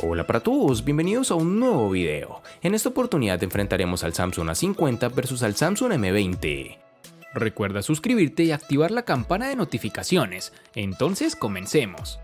Hola para todos, bienvenidos a un nuevo video. En esta oportunidad enfrentaremos al Samsung A50 versus al Samsung M20. Recuerda suscribirte y activar la campana de notificaciones. Entonces comencemos.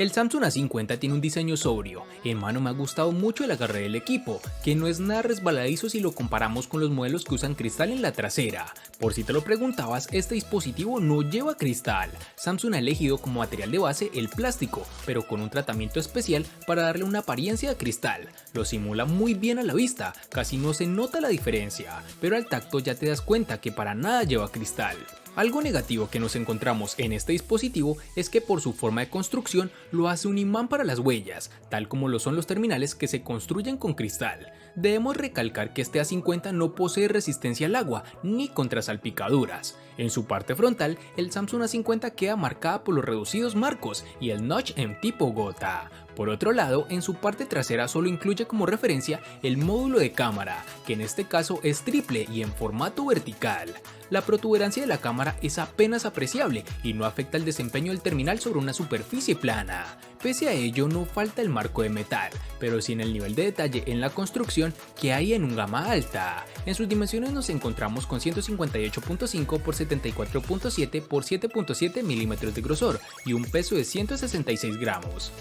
El Samsung A50 tiene un diseño sobrio, en mano me ha gustado mucho el agarre del equipo, que no es nada resbaladizo si lo comparamos con los modelos que usan cristal en la trasera. Por si te lo preguntabas, este dispositivo no lleva cristal. Samsung ha elegido como material de base el plástico, pero con un tratamiento especial para darle una apariencia de cristal. Lo simula muy bien a la vista, casi no se nota la diferencia, pero al tacto ya te das cuenta que para nada lleva cristal. Algo negativo que nos encontramos en este dispositivo es que por su forma de construcción lo hace un imán para las huellas, tal como lo son los terminales que se construyen con cristal. Debemos recalcar que este A50 no posee resistencia al agua ni contra salpicaduras. En su parte frontal, el Samsung A50 queda marcada por los reducidos marcos y el notch en tipo gota. Por otro lado, en su parte trasera solo incluye como referencia el módulo de cámara, que en este caso es triple y en formato vertical. La protuberancia de la cámara es apenas apreciable y no afecta el desempeño del terminal sobre una superficie plana. Pese a ello, no falta el marco de metal, pero sí en el nivel de detalle en la construcción que hay en un gama alta. En sus dimensiones nos encontramos con 158.5 x 74.7 x 7.7 milímetros de grosor y un peso de 166 gramos.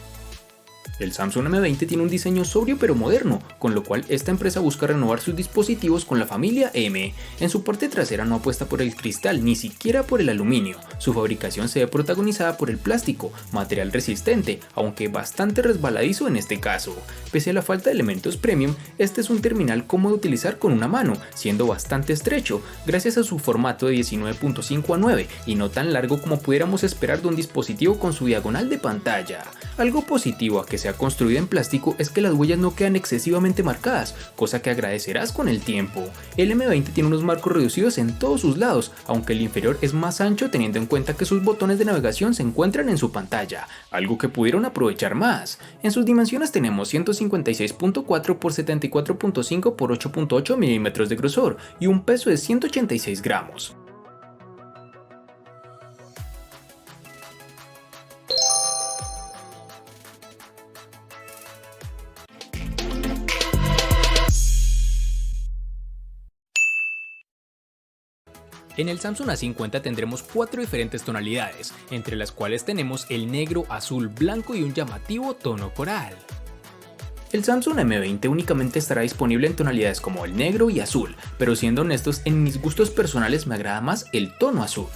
El Samsung M20 tiene un diseño sobrio pero moderno, con lo cual esta empresa busca renovar sus dispositivos con la familia M. En su parte trasera no apuesta por el cristal, ni siquiera por el aluminio. Su fabricación se ve protagonizada por el plástico, material resistente, aunque bastante resbaladizo en este caso. Pese a la falta de elementos premium, este es un terminal cómodo de utilizar con una mano, siendo bastante estrecho, gracias a su formato de 19.5 a 9 y no tan largo como pudiéramos esperar de un dispositivo con su diagonal de pantalla. Algo positivo a que sea construida en plástico es que las huellas no quedan excesivamente marcadas, cosa que agradecerás con el tiempo. El M20 tiene unos marcos reducidos en todos sus lados, aunque el inferior es más ancho teniendo en cuenta que sus botones de navegación se encuentran en su pantalla, algo que pudieron aprovechar más. En sus dimensiones tenemos 156.4 x 74.5 x 8.8 milímetros de grosor y un peso de 186 gramos. En el Samsung A50 tendremos 4 diferentes tonalidades, entre las cuales tenemos el negro, azul, blanco y un llamativo tono coral. El Samsung M20 únicamente estará disponible en tonalidades como el negro y azul, pero siendo honestos, en mis gustos personales me agrada más el tono azul.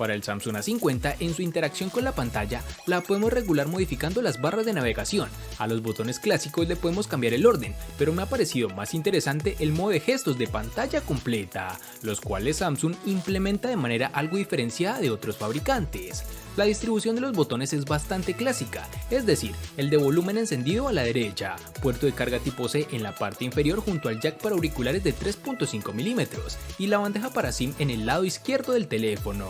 Para el Samsung A50, en su interacción con la pantalla, la podemos regular modificando las barras de navegación. A los botones clásicos le podemos cambiar el orden, pero me ha parecido más interesante el modo de gestos de pantalla completa, los cuales Samsung implementa de manera algo diferenciada de otros fabricantes. La distribución de los botones es bastante clásica, es decir, el de volumen encendido a la derecha, puerto de carga tipo C en la parte inferior junto al jack para auriculares de 3.5 milímetros y la bandeja para SIM en el lado izquierdo del teléfono.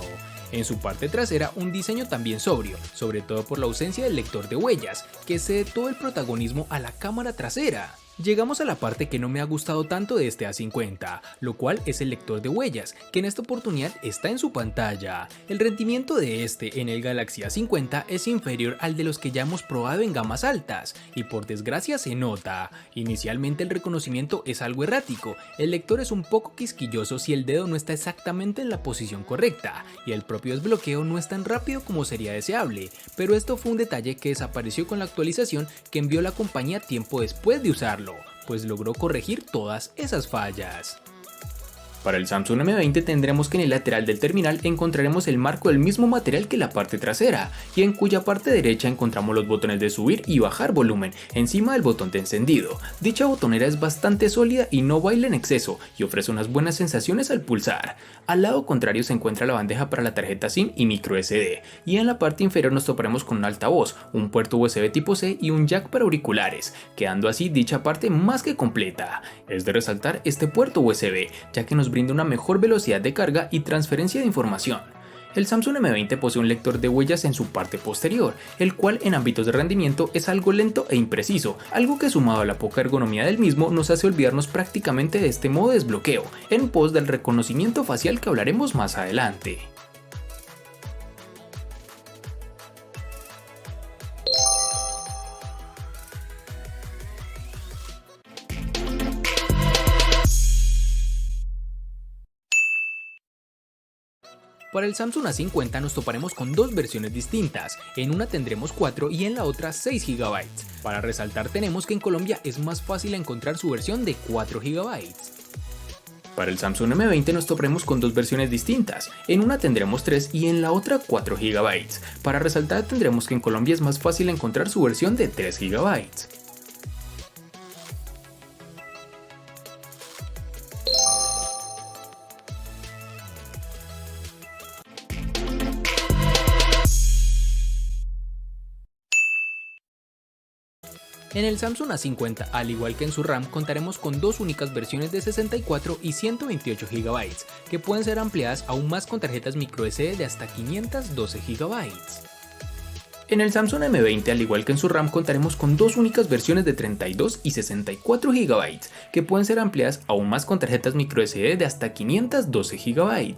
En su parte trasera un diseño también sobrio, sobre todo por la ausencia del lector de huellas, que cede todo el protagonismo a la cámara trasera. Llegamos a la parte que no me ha gustado tanto de este A50, lo cual es el lector de huellas, que en esta oportunidad está en su pantalla. El rendimiento de este en el Galaxy A50 es inferior al de los que ya hemos probado en gamas altas, y por desgracia se nota. Inicialmente el reconocimiento es algo errático, el lector es un poco quisquilloso si el dedo no está exactamente en la posición correcta, y el propio desbloqueo no es tan rápido como sería deseable, pero esto fue un detalle que desapareció con la actualización que envió la compañía tiempo después de usarlo, pues logró corregir todas esas fallas. Para el Samsung M20 tendremos que en el lateral del terminal encontraremos el marco del mismo material que la parte trasera, y en cuya parte derecha encontramos los botones de subir y bajar volumen encima del botón de encendido. Dicha botonera es bastante sólida y no baila en exceso y ofrece unas buenas sensaciones al pulsar. Al lado contrario se encuentra la bandeja para la tarjeta SIM y micro SD, y en la parte inferior nos toparemos con un altavoz, un puerto USB tipo C y un jack para auriculares, quedando así dicha parte más que completa. Es de resaltar este puerto USB, ya que nos brinda una mejor velocidad de carga y transferencia de información. El Samsung M20 posee un lector de huellas en su parte posterior, el cual en ámbitos de rendimiento es algo lento e impreciso, algo que sumado a la poca ergonomía del mismo nos hace olvidarnos prácticamente de este modo de desbloqueo, en pos del reconocimiento facial que hablaremos más adelante. Para el Samsung A50 nos toparemos con dos versiones distintas, en una tendremos 4 y en la otra 6 GB. Para resaltar tenemos que en Colombia es más fácil encontrar su versión de 4 GB. Para el Samsung M20 nos toparemos con dos versiones distintas, en una tendremos 3 y en la otra 4 GB. Para resaltar tendremos que en Colombia es más fácil encontrar su versión de 3 GB. En el Samsung A50, al igual que en su RAM, contaremos con dos únicas versiones de 64 y 128 GB, que pueden ser ampliadas aún más con tarjetas microSD de hasta 512 GB. En el Samsung M20, al igual que en su RAM, contaremos con dos únicas versiones de 32 y 64 GB, que pueden ser ampliadas aún más con tarjetas microSD de hasta 512 GB.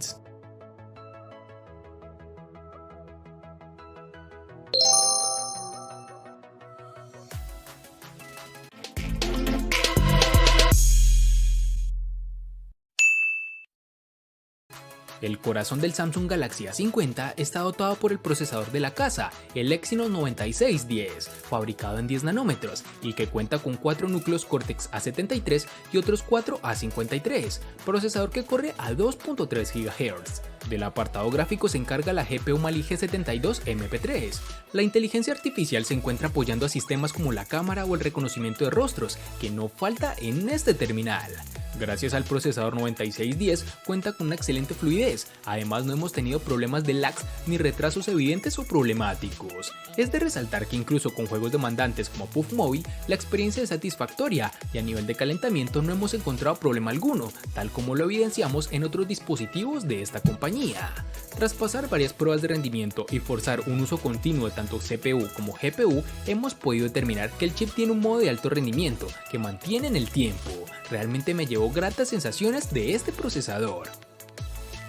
El corazón del Samsung Galaxy A50 está dotado por el procesador de la casa, el Exynos 9610, fabricado en 10 nanómetros y que cuenta con 4 núcleos Cortex A73 y otros 4 A53, procesador que corre a 2.3 GHz. Del apartado gráfico se encarga la GPU Mali G72MP3. La inteligencia artificial se encuentra apoyando a sistemas como la cámara o el reconocimiento de rostros, que no falta en este terminal. Gracias al procesador 9610 cuenta con una excelente fluidez, además no hemos tenido problemas de lags ni retrasos evidentes o problemáticos. Es de resaltar que incluso con juegos demandantes como PUBG Mobile, la experiencia es satisfactoria y a nivel de calentamiento no hemos encontrado problema alguno, tal como lo evidenciamos en otros dispositivos de esta compañía. Tras pasar varias pruebas de rendimiento y forzar un uso continuo de tanto CPU como GPU, hemos podido determinar que el chip tiene un modo de alto rendimiento que mantiene en el tiempo. Realmente me llevó gratas sensaciones de este procesador.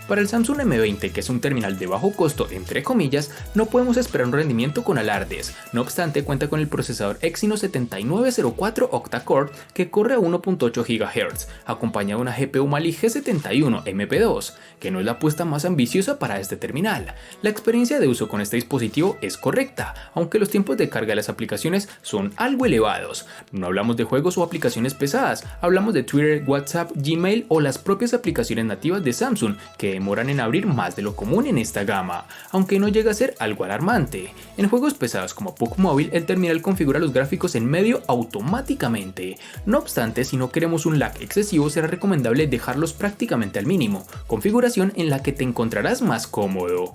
Para el Samsung M20, que es un terminal de bajo costo entre comillas, no podemos esperar un rendimiento con alardes. No obstante, cuenta con el procesador Exynos 7904 octa-core que corre a 1.8 GHz, acompañado de una GPU Mali G71MP2, que no es la apuesta más ambiciosa para este terminal. La experiencia de uso con este dispositivo es correcta, aunque los tiempos de carga de las aplicaciones son algo elevados. No hablamos de juegos o aplicaciones pesadas, hablamos de Twitter, WhatsApp, Gmail o las propias aplicaciones nativas de Samsung, que demoran en abrir más de lo común en esta gama, aunque no llega a ser algo alarmante. En juegos pesados como PUBG Mobile, el terminal configura los gráficos en medio automáticamente. No obstante, si no queremos un lag excesivo, será recomendable dejarlos prácticamente al mínimo, configuración en la que te encontrarás más cómodo.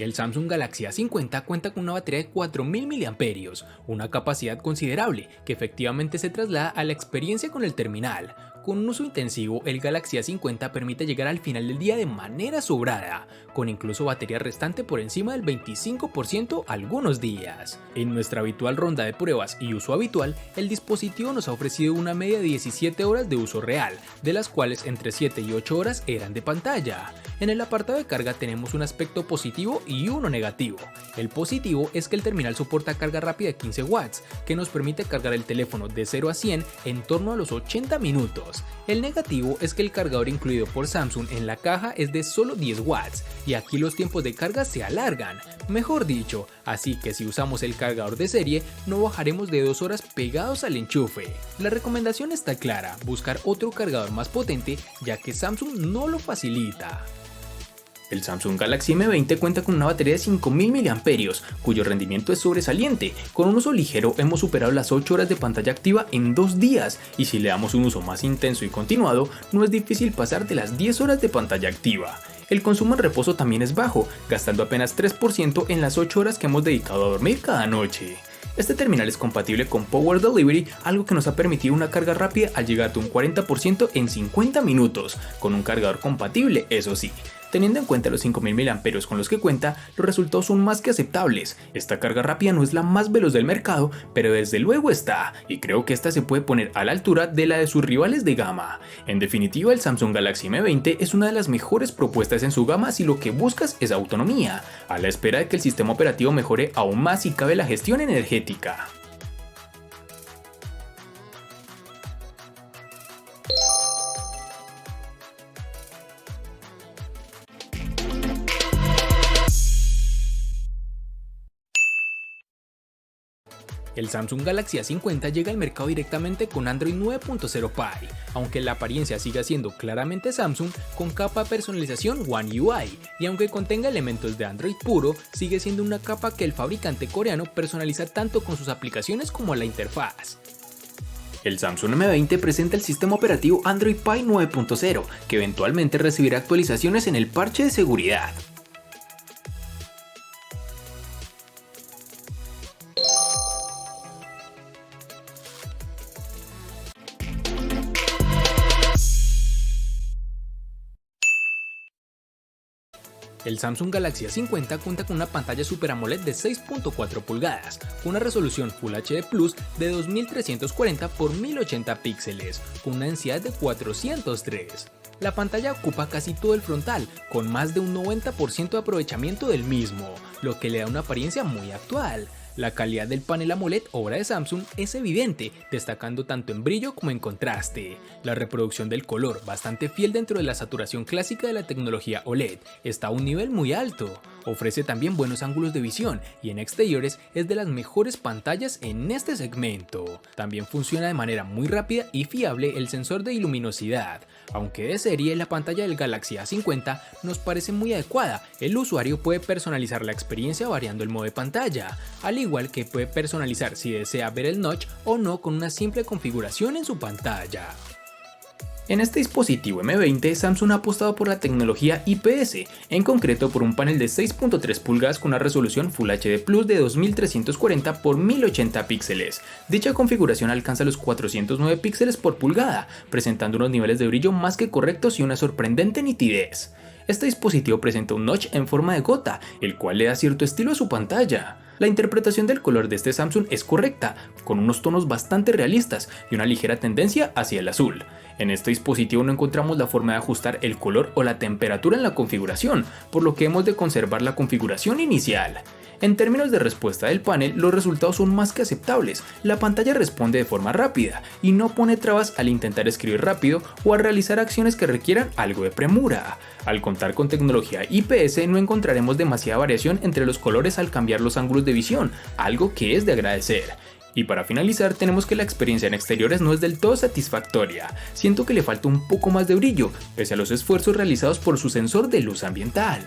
El Samsung Galaxy A50 cuenta con una batería de 4000 mAh, una capacidad considerable que efectivamente se traslada a la experiencia con el terminal. Con un uso intensivo, el Galaxy A50 permite llegar al final del día de manera sobrada, con incluso batería restante por encima del 25% algunos días. En nuestra habitual ronda de pruebas y uso habitual, el dispositivo nos ha ofrecido una media de 17 horas de uso real, de las cuales entre 7 y 8 horas eran de pantalla. En el apartado de carga tenemos un aspecto positivo y uno negativo. El positivo es que el terminal soporta carga rápida de 15 watts, que nos permite cargar el teléfono de 0 a 100 en torno a los 80 minutos. minutos. El negativo es que el cargador incluido por Samsung en la caja es de solo 10 watts y aquí los tiempos de carga se alargan, mejor dicho, así que si usamos el cargador de serie no bajaremos de 2 horas pegados al enchufe. La recomendación está clara, buscar otro cargador más potente ya que Samsung no lo facilita. El Samsung Galaxy M20 cuenta con una batería de 5000 mAh, cuyo rendimiento es sobresaliente. Con un uso ligero hemos superado las 8 horas de pantalla activa en 2 días, y si le damos un uso más intenso y continuado, no es difícil pasar de las 10 horas de pantalla activa. El consumo en reposo también es bajo, gastando apenas 3% en las 8 horas que hemos dedicado a dormir cada noche. Este terminal es compatible con Power Delivery, algo que nos ha permitido una carga rápida al llegar a un 40% en 50 minutos, con un cargador compatible, eso sí. Teniendo en cuenta los 5000 mAh con los que cuenta, los resultados son más que aceptables. Esta carga rápida no es la más veloz del mercado, pero desde luego está, y creo que esta se puede poner a la altura de la de sus rivales de gama. En definitiva, el Samsung Galaxy M20 es una de las mejores propuestas en su gama si lo que buscas es autonomía, a la espera de que el sistema operativo mejore aún más si cabe la gestión energética. El Samsung Galaxy A50 llega al mercado directamente con Android 9.0 Pie, aunque la apariencia siga siendo claramente Samsung con capa de personalización One UI, y aunque contenga elementos de Android puro, sigue siendo una capa que el fabricante coreano personaliza tanto con sus aplicaciones como la interfaz. El Samsung M20 presenta el sistema operativo Android Pie 9.0, que eventualmente recibirá actualizaciones en el parche de seguridad. El Samsung Galaxy A50 cuenta con una pantalla Super AMOLED de 6.4 pulgadas, con una resolución Full HD Plus de 2340 x 1080 píxeles, con una densidad de 403. La pantalla ocupa casi todo el frontal, con más de un 90% de aprovechamiento del mismo, lo que le da una apariencia muy actual. La calidad del panel AMOLED obra de Samsung es evidente, destacando tanto en brillo como en contraste. La reproducción del color, bastante fiel dentro de la saturación clásica de la tecnología OLED, está a un nivel muy alto. Ofrece también buenos ángulos de visión y en exteriores es de las mejores pantallas en este segmento. También funciona de manera muy rápida y fiable el sensor de luminosidad. Aunque de serie la pantalla del Galaxy A50 nos parece muy adecuada, el usuario puede personalizar la experiencia variando el modo de pantalla, al igual que puede personalizar si desea ver el notch o no con una simple configuración en su pantalla. En este dispositivo M20, Samsung ha apostado por la tecnología IPS, en concreto por un panel de 6.3 pulgadas con una resolución Full HD Plus de 2340 x 1080 píxeles. Dicha configuración alcanza los 409 píxeles por pulgada, presentando unos niveles de brillo más que correctos y una sorprendente nitidez. Este dispositivo presenta un notch en forma de gota, el cual le da cierto estilo a su pantalla. La interpretación del color de este Samsung es correcta, con unos tonos bastante realistas y una ligera tendencia hacia el azul. En este dispositivo no encontramos la forma de ajustar el color o la temperatura en la configuración, por lo que hemos de conservar la configuración inicial. En términos de respuesta del panel, los resultados son más que aceptables. La pantalla responde de forma rápida y no pone trabas al intentar escribir rápido o al realizar acciones que requieran algo de premura. Al contar con tecnología IPS no encontraremos demasiada variación entre los colores al cambiar los ángulos de visión, algo que es de agradecer. Y para finalizar, tenemos que la experiencia en exteriores no es del todo satisfactoria. Siento que le falta un poco más de brillo, pese a los esfuerzos realizados por su sensor de luz ambiental.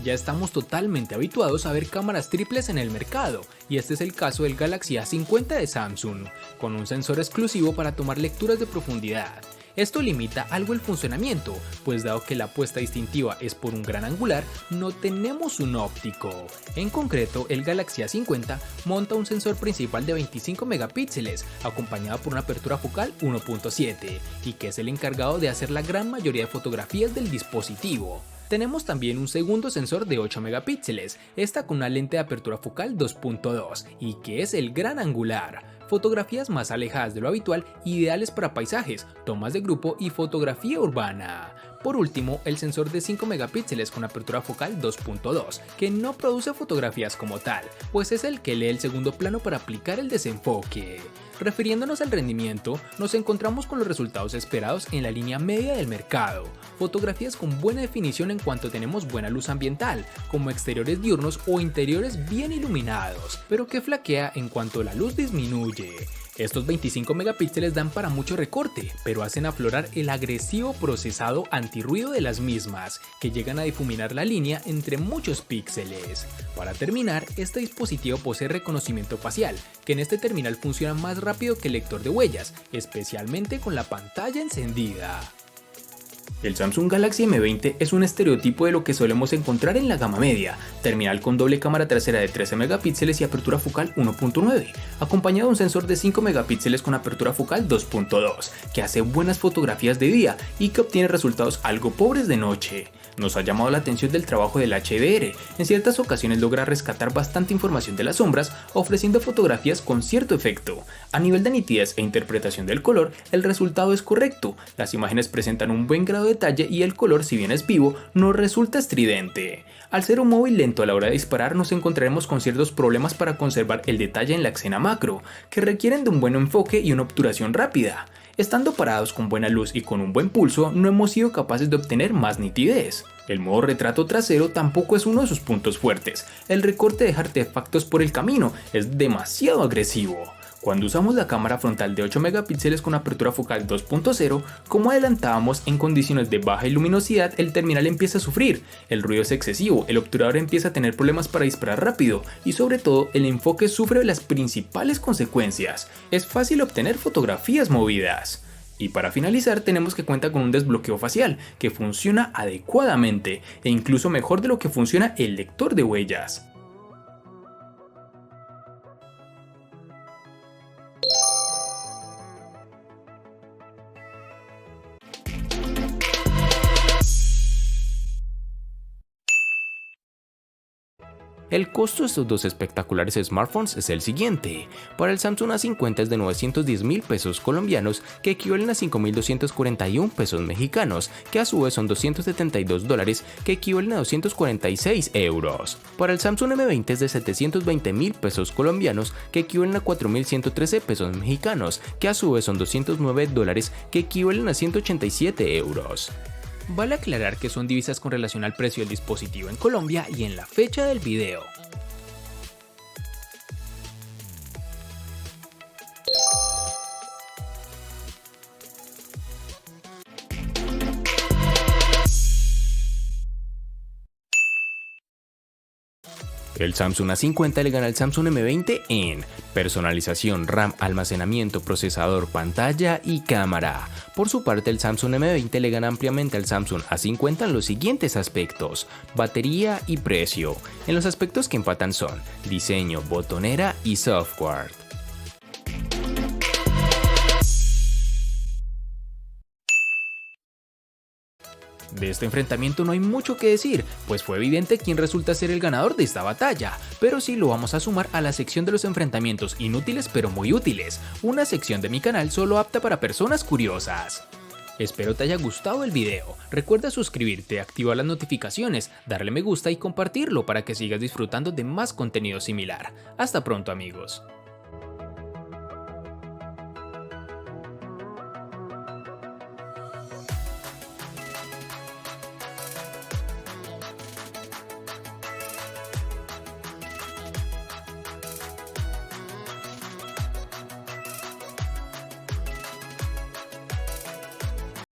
Ya estamos totalmente habituados a ver cámaras triples en el mercado, y este es el caso del Galaxy A50 de Samsung, con un sensor exclusivo para tomar lecturas de profundidad. Esto limita algo el funcionamiento, pues dado que la apuesta distintiva es por un gran angular, no tenemos un óptico. En concreto, el Galaxy A50 monta un sensor principal de 25 megapíxeles, acompañado por una apertura focal 1.7, y que es el encargado de hacer la gran mayoría de fotografías del dispositivo. Tenemos también un segundo sensor de 8 megapíxeles, esta con una lente de apertura focal 2.2 y que es el gran angular. Fotografías más alejadas de lo habitual, ideales para paisajes, tomas de grupo y fotografía urbana. Por último, el sensor de 5 megapíxeles con apertura focal 2.2, que no produce fotografías como tal, pues es el que lee el segundo plano para aplicar el desenfoque. Refiriéndonos al rendimiento, nos encontramos con los resultados esperados en la línea media del mercado. Fotografías con buena definición en cuanto tenemos buena luz ambiental, como exteriores diurnos o interiores bien iluminados, pero que flaquea en cuanto la luz disminuye. Estos 25 megapíxeles dan para mucho recorte, pero hacen aflorar el agresivo procesado antirruido de las mismas, que llegan a difuminar la línea entre muchos píxeles. Para terminar, este dispositivo posee reconocimiento facial, que en este terminal funciona más rápido que el lector de huellas, especialmente con la pantalla encendida. El Samsung Galaxy M20 es un estereotipo de lo que solemos encontrar en la gama media, terminal con doble cámara trasera de 13 megapíxeles y apertura focal 1.9, acompañado de un sensor de 5 megapíxeles con apertura focal 2.2, que hace buenas fotografías de día y que obtiene resultados algo pobres de noche. Nos ha llamado la atención del trabajo del HDR, en ciertas ocasiones logra rescatar bastante información de las sombras, ofreciendo fotografías con cierto efecto. A nivel de nitidez e interpretación del color, el resultado es correcto, las imágenes presentan un buen grado de detalle y el color, si bien es vivo, no resulta estridente. Al ser un móvil lento a la hora de disparar, nos encontraremos con ciertos problemas para conservar el detalle en la escena macro, que requieren de un buen enfoque y una obturación rápida. Estando parados con buena luz y con un buen pulso, no hemos sido capaces de obtener más nitidez. El modo retrato trasero tampoco es uno de sus puntos fuertes. El recorte deja artefactos por el camino, es demasiado agresivo. Cuando usamos la cámara frontal de 8 megapíxeles con apertura focal 2.0, como adelantábamos, en condiciones de baja luminosidad el terminal empieza a sufrir, el ruido es excesivo, el obturador empieza a tener problemas para disparar rápido y sobre todo el enfoque sufre las principales consecuencias. Es fácil obtener fotografías movidas. Y para finalizar tenemos que cuenta con un desbloqueo facial que funciona adecuadamente e incluso mejor de lo que funciona el lector de huellas. El costo de estos dos espectaculares smartphones es el siguiente. Para el Samsung A50 es de 910.000 pesos colombianos, que equivalen a 5.241 pesos mexicanos, que a su vez son $272, que equivalen a 246 euros. Para el Samsung M20 es de 720.000 pesos colombianos, que equivalen a 4.113 pesos mexicanos, que a su vez son $209, que equivalen a 187 euros. Vale aclarar que son divisas con relación al precio del dispositivo en Colombia y en la fecha del video. El Samsung A50 le gana al Samsung M20 en personalización, RAM, almacenamiento, procesador, pantalla y cámara. Por su parte, el Samsung M20 le gana ampliamente al Samsung A50 en los siguientes aspectos: batería y precio. En los aspectos que empatan son diseño, botonera y software. De este enfrentamiento no hay mucho que decir, pues fue evidente quién resulta ser el ganador de esta batalla, pero sí lo vamos a sumar a la sección de los enfrentamientos inútiles pero muy útiles, una sección de mi canal solo apta para personas curiosas. Espero te haya gustado el video, recuerda suscribirte, activar las notificaciones, darle me gusta y compartirlo para que sigas disfrutando de más contenido similar. Hasta pronto amigos.